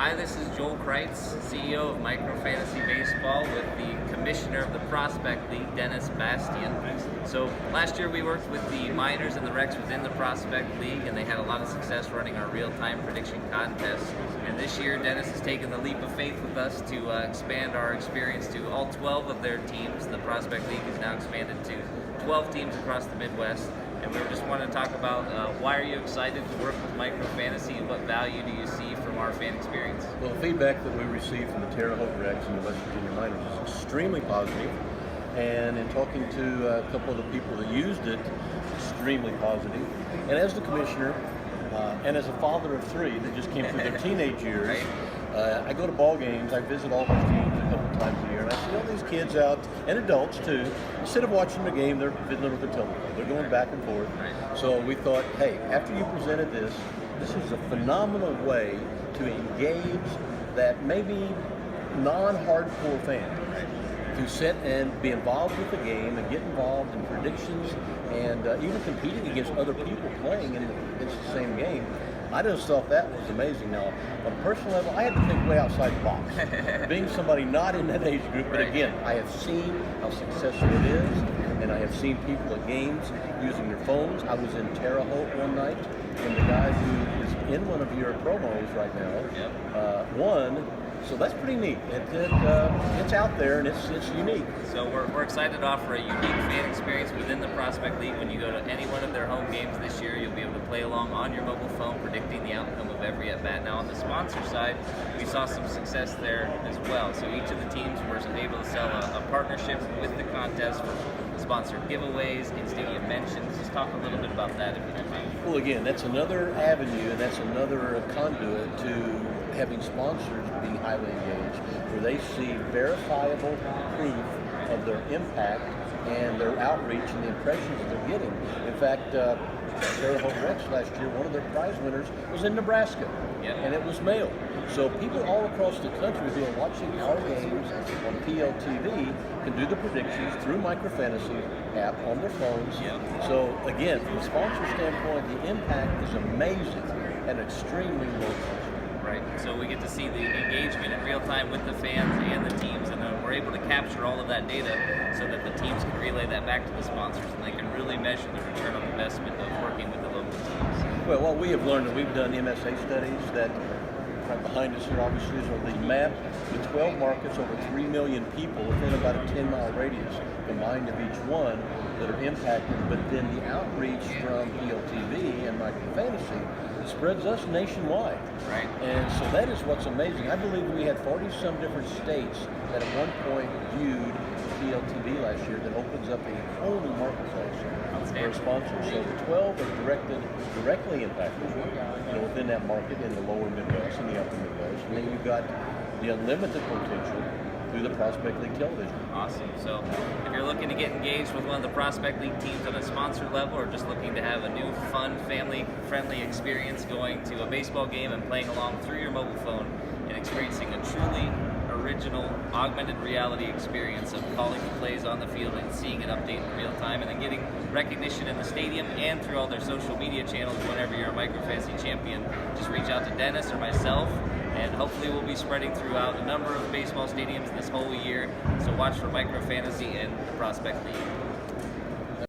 Hi, this is Joel Kreitz, CEO of Micro Fantasy Baseball with the Commissioner of the Prospect League, Dennis Bastian. So last year we worked with the minors and the Recs within the Prospect League, and they had a lot of success running our real-time prediction contest. And this year Dennis has taken the leap of faith with us to expand our experience to all 12 of their teams. The Prospect League is now expanded to 12 teams across the Midwest. And we just wanted to talk about why are you excited to work with Micro Fantasy and what value do you see from our fan experience? Well, the feedback that we received from the Terre Haute Recs and the West Virginia Miners is extremely positive. And in talking to a couple of the people that used it, extremely positive. And as the commissioner, and as a father of three that just came through their teenage years, Right. I go to ball games. I visit all those teams a couple times a year, and I see all these kids out, and adults too. Instead of watching the game, they're fiddling with their telephone. They're going back and forth. Right. So we thought, hey, after you presented this is a phenomenal way to engage that maybe non-hardcore fan to sit and be involved with the game and get involved in predictions and even competing against other people playing in the same game. I just thought that was amazing. Now, on a personal level, I had to think way outside the box. Being somebody not in that age group, but Right. again, I have seen how successful it is, and I have seen people at games using their phones. I was in Terre Haute one night, and the guy who is in one of your promos right now won. So that's pretty neat. It's out there and it's unique. So we're excited to offer a unique fan experience within the Prospect League. When you go to any one of their home games this year, you'll be able to play along on your mobile phone, predicting the outcome of every at-bat. Now on the sponsor side, we saw some success there as well. So each of the teams were able to sell a partnership with the contest for sponsored giveaways, in-stadium mentions. Just talk a little bit about that if you don't mind. Well, again, that's another avenue and that's another conduit to having sponsors being highly engaged, where they see verifiable proof of their impact and their outreach and the impressions that they're getting. In fact, Terre Haute Recs last year, one of their prize winners was in Nebraska, and it was mailed. So people all across the country who are watching our games on PLTV can do the predictions through Micro Fantasy app on their phones. So again, from a sponsor standpoint, the impact is amazing and extremely low cost. Right. So we get to see the engagement in real time with the fans and the teams, and then we're able to capture all of that data so that the teams can relay that back to the sponsors, and they can really measure the return on investment of working with the local teams. Well, what we have learned, and we've done MSA studies that right behind us here obviously is the map with 12 markets, over 3 million people within about a 10-mile radius combined of each one that are impacted, but then the outreach from PLTV and Micro Fantasy spreads us nationwide. Right. And so that is what's amazing. I believe we had 40-some different states that at one point viewed PLTV last year that opens up a whole new marketplace for sponsors. So the 12 are directly impacted, within that market in the lower Midwest and the upper Midwest. And then you've got the unlimited potential through the Prospect League television. Awesome. So if you're looking to get engaged with one of the Prospect League teams on a sponsor level, or just looking to have a new, fun, family-friendly experience going to a baseball game and playing along through your mobile phone and experiencing a truly original augmented reality experience of calling the plays on the field and seeing an update in real time, and then getting recognition in the stadium and through all their social media channels whenever you're a Micro Fantasy champion, just reach out to Dennis or myself, and hopefully we'll be spreading throughout a number of baseball stadiums this whole year. So watch for Micro Fantasy and the Prospect League.